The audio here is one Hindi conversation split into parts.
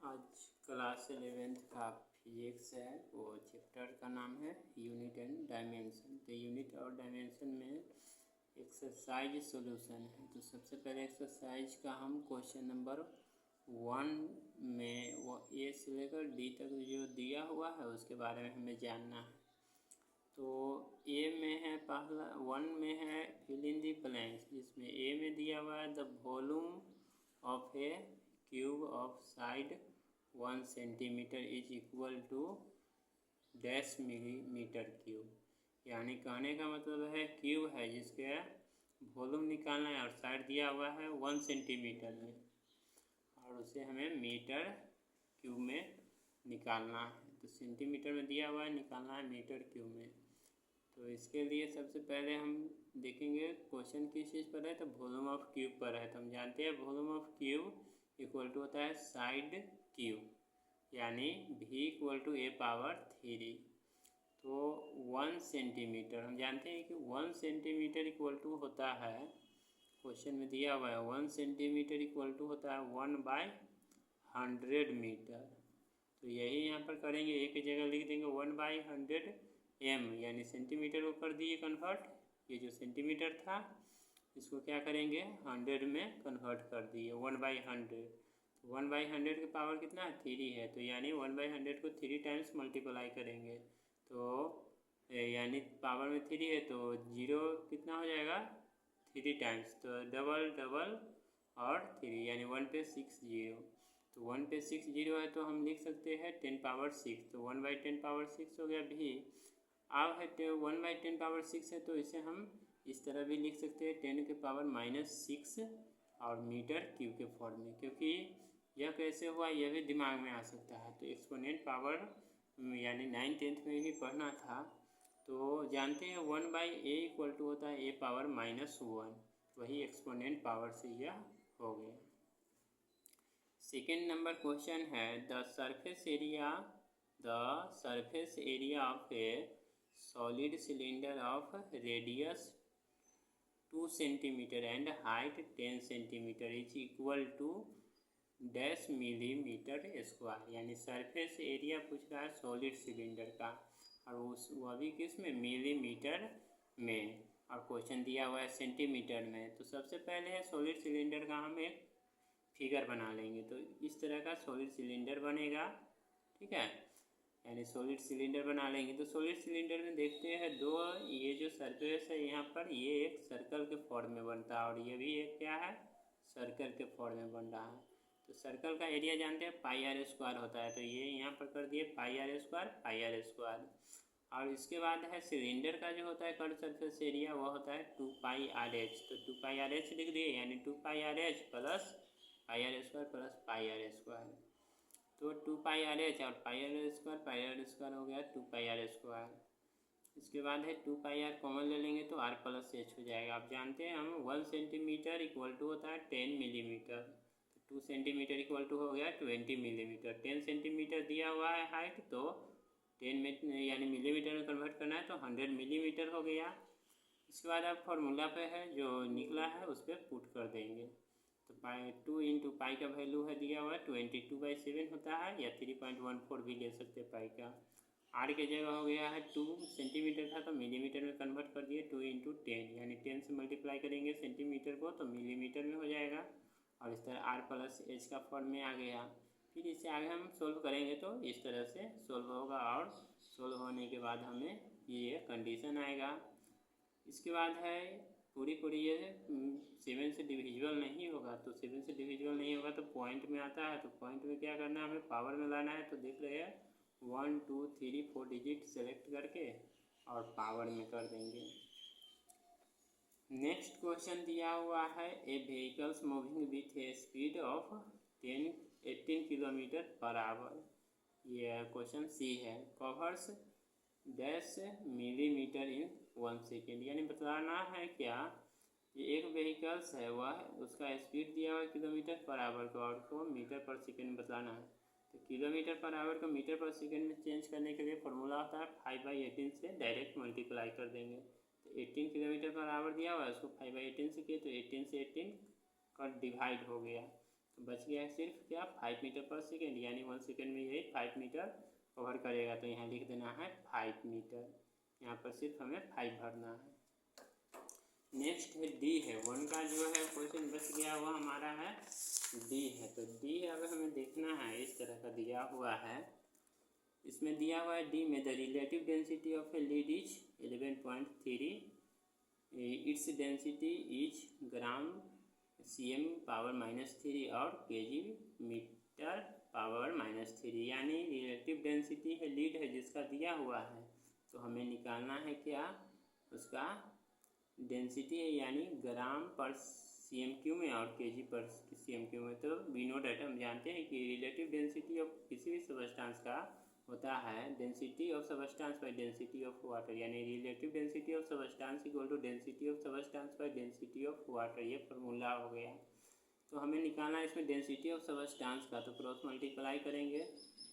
आज क्लास 11th का फिजिक्स है, वो चैप्टर का नाम है यूनिट एंड डायमेंशन। तो यूनिट और डायमेंशन में एक्सरसाइज सॉल्यूशन है। तो सबसे पहले एक्सरसाइज का हम क्वेश्चन नंबर 1 में वो ए से लेकर डी तक जो दिया हुआ है उसके बारे में हमें जानना है। तो ए में है पहला 1 में है फिल इन दी ब्लैंक्स, जिसमें ए में दिया हुआ है the volume of a cube of side 1 centimetre is equal to dash millimetre cube. यानी कहने का मतलब है क्यूब है जिसके वॉल्यूम निकालना है और साइड दिया हुआ है 1 सेंटीमीटर में और उसे हमें मीटर क्यूब में निकालना है। तो सेंटीमीटर में दिया हुआ है, निकालना है मीटर क्यूब में। तो इसके लिए सबसे पहले हम देखेंगे क्वेश्चन किस चीज़ पर है, तो वॉल्यूम ऑफ क्यूब पर है। तो हम जानते हैं volume of cube equal to होता है साइड क्यूब, यानी v equal to A power 3। तो 1 सेंटीमीटर हम जानते हैं कि 1 सेंटीमीटर इक्वल टू होता है, क्वेश्चन में दिया हुआ है 1 सेंटीमीटर इक्वल टू होता है 1/100 मीटर। तो यही यहाँ पर करेंगे, एक ही जगह लिख देंगे 1/100 m, यानी सेंटीमीटर को कर दिए कन्वर्ट। ये जो सेंटीमीटर था इसको क्या करेंगे 100 में कन्वर्ट कर दिए 1/100। 1/100 की पावर कितना है 3 है, तो यानी 1/100 को 3 टाइम्स मल्टीप्लाई करेंगे तो यानी पावर में 3 है तो 0 कितना हो जाएगा 3 टाइम्स, तो डबल डबल और 3 यानी 1 पे 6 0। तो 1 पे 6 0 है तो हम लिख सकते हैं 10 पावर 6, तो 1/10 पावर 6 हो गया भी। अब है 1/10 पावर 6 है तो इसे हम इस तरह भी लिख सकते हैं 10 के पावर -6 और मीटर क्यूब के फॉर्म में, क्योंकि यह कैसे हुआ यह भी दिमाग में आ सकता है। तो एक्सपोनेंट पावर यानी 9th में भी पढ़ना था, तो जानते हैं 1/a इक्वल टू होता है a पावर -1, वही एक्सपोनेंट पावर से यह हो गया। सेकेंड नंबर क्वेश्चन है the surface area of a solid cylinder of radius 2 centimetre and height 10 centimetre is equal to dash millimetre square. यानी सरफेस एरिया पूछ रहा है सॉलिड सिलेंडर का और वह भी किस में मिलीमीटर में, और क्वेश्चन दिया हुआ है सेंटीमीटर में। तो सबसे पहले है सॉलिड सिलेंडर का हम एक फिगर बना लेंगे। तो इस तरह का सॉलिड सिलेंडर बनेगा, ठीक है, यानी सॉलिड सिलेंडर बना लेंगे। तो सॉलिड सिलेंडर में देखते हैं दो, ये जो सरफेस है यहाँ पर ये एक सर्कल के फॉर्म में बनता है और ये भी एक क्या है सर्कल के फॉर्म में बन रहा है। तो सर्कल का एरिया जानते हैं πr² होता है, तो ये यहाँ पर कर दिए πr²। और इसके बाद है सिलेंडर का जो होता है कर्व सरफेस एरिया वह होता है 2πrh। तो 2πrh लिख दिए, यानी 2πrh plus πr² plus πr²। तो 2πrh और πr² हो गया 2πr²। इसके बाद है 2πr कॉमन ले लेंगे तो r प्लस h हो जाएगा। आप जानते हैं हम 1 सेंटीमीटर इक्वल टू होता है 10 मिलीमीटर, तो 2 सेंटीमीटर इक्वल टू हो गया 20 मिलीमीटर। 10 सेंटीमीटर दिया हुआ है हाइट, तो 10 में यानी मिलीमीटर में कन्वर्ट करना है तो 100 मिलीमीटर हो गया। इसके बाद आप फॉर्मूला पे है जो निकला है उस पर पुट कर देंगे। तो 2 इंटू पाई का वैल्यू है दिया हुआ है 22/7 होता है, या 3.14 भी ले सकते हैं पाई का। आर के जगह हो गया है 2 सेंटीमीटर था तो मिलीमीटर में कन्वर्ट कर दिए 2 इंटू 10, यानी 10 से मल्टीप्लाई करेंगे सेंटीमीटर को तो मिलीमीटर में हो जाएगा। और इस तरह आर प्लस एच का फॉर्म में आ गया। फिर इसे आगे हम सोल्व करेंगे तो इस तरह से सोल्व होगा और सोल्व होने के बाद हमें ये कंडीशन आएगा। इसके बाद है पूरी ये 7 से डिविजिबल नहीं होगा, तो 7 से डिविजिबल नहीं होगा तो पॉइंट में आता है। तो पॉइंट में क्या करना है हमें पावर में लाना है। तो देख रहे हैं 1 2 3 4 डिजिट सेलेक्ट करके और पावर में कर देंगे। नेक्स्ट क्वेश्चन दिया हुआ है a vehicles moving with a speed of 18 kilometre per hour. यह क्वेश्चन सी है। Covers dash millimetre in 1 second, यानी बताना है क्या ये एक व्हीकल्स है वह उसका स्पीड दिया हुआ है किलोमीटर पर आवर को और को मीटर पर सेकेंड बताना है। तो किलोमीटर पर आवर को मीटर पर सेकेंड में चेंज करने के लिए फॉर्मूला होता है 5/18 से डायरेक्ट मल्टीप्लाई कर देंगे। तो 18 किलोमीटर पर आवर दिया हुआ है उसको 5/18 से किए तो 18 से 18 का डिवाइड हो गया। तो बच गया है सिर्फ क्या 5 मीटर पर सेकेंड, यानी 1 सेकेंड में यही 5 मीटर कवर करेगा। तो यहाँ लिख देना है 5 मीटर, यहाँ पर सिर्फ हमें 5 भरना है। नेक्स्ट है डी है, 1 का जो है क्वेश्चन बच गया हुआ हमारा है डी है। तो डी अगर हमें देखना है, इस तरह का दिया हुआ है, इसमें दिया हुआ है डी में the relative density of a lead is 11.3, its density is gram cm power -3 और kg मीटर पावर -3, यानी रिलेटिव डेंसिटी है लीड है जिसका दिया हुआ है। तो हमें निकालना है क्या, उसका डेंसिटी है, यानी ग्राम पर cm³ में और kg पर cm³ में। तो वी नो डेट हम जानते हैं कि रिलेटिव डेंसिटी ऑफ किसी भी सबस्टेंस का होता है density of substance by density of water, यानी relative density of substance equal to density of substance by density of water, ये फार्मूला हो गया। तो हमें निकालना है इसमें डेंसिटी ऑफ सबस्टेंस का, तो क्रॉस मल्टीप्लाई करेंगे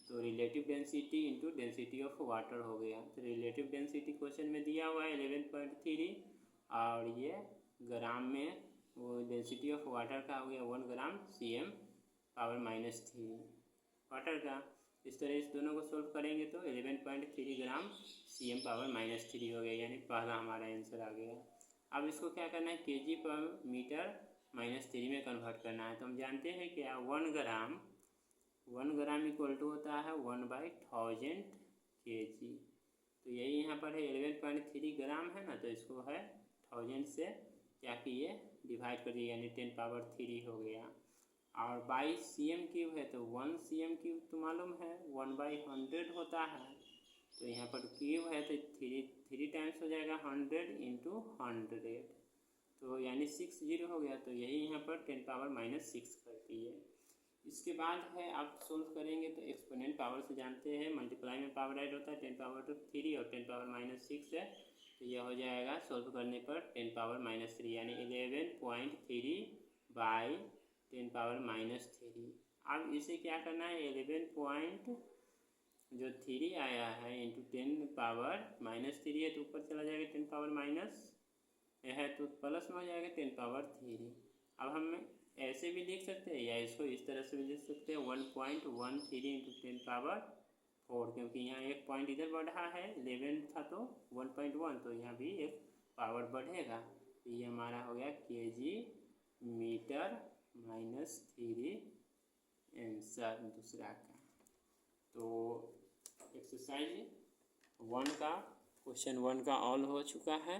तो relative density into density of water हो गया। तो रिलेटिव डेंसिटी क्वेश्चन में दिया हुआ है 11.3 और ये ग्राम में वो डेंसिटी ऑफ वाटर का हो गया 1 ग्राम cm पावर -3 वाटर का। इस तरह इस दोनों को सोल्व करेंगे तो 11.3 ग्राम cm पावर -3 हो गया, यानी पहला हमारा आंसर आ गया। अब इसको क्या करना है, kg पर मीटर -3 में कन्वर्ट करना है। तो हम जानते हैं क्या 1 ग्राम इक्वल टू होता है 1/1000 kg। तो यही यहाँ पर है 11.3 ग्राम है ना, तो इसको है 1000 से क्या किए डिवाइड कर दिए, यानी 10 पावर 3 हो गया। और बाई cm³ है तो 1 cm³ तो मालूम है 1/100 होता है। तो यहाँ पर क्यूब है तो 3 टाइम्स हो जाएगा 100 × 100, तो यानी 60 हो गया। तो यही यहाँ पर 10 पावर -6 करती है। इसके बाद है आप सोल्व करेंगे तो एक्सपोनेंट पावर से जानते हैं मल्टीप्लाई में पावर ऐड होता है, 10 पावर 3 और 10 पावर -6 है। तो यह हो जाएगा सोल्व करने पर 10 पावर -3, यानी 11.3 बाई 10 पावर -3। अब इसे क्या करना है 11.3 आया है इंटू 10 पावर -3 है तो ऊपर चला जाएगा 10 पावर माइनस है तो प्लस में हो जाएगा 10 पावर 3। अब हम ऐसे भी लिख सकते हैं या इसको इस तरह से भी लिख सकते हैं 1.13 इंटू 10 पावर 4, क्योंकि यहाँ एक पॉइंट इधर बढ़ा है 11 था तो 1.1, तो यहाँ भी एक पावर बढ़ेगा। तो ये हमारा हो गया kg मीटर -3 आंसर दूसरा का। तो एक्सरसाइज 1 का क्वेश्चन 1 का ऑल हो चुका है।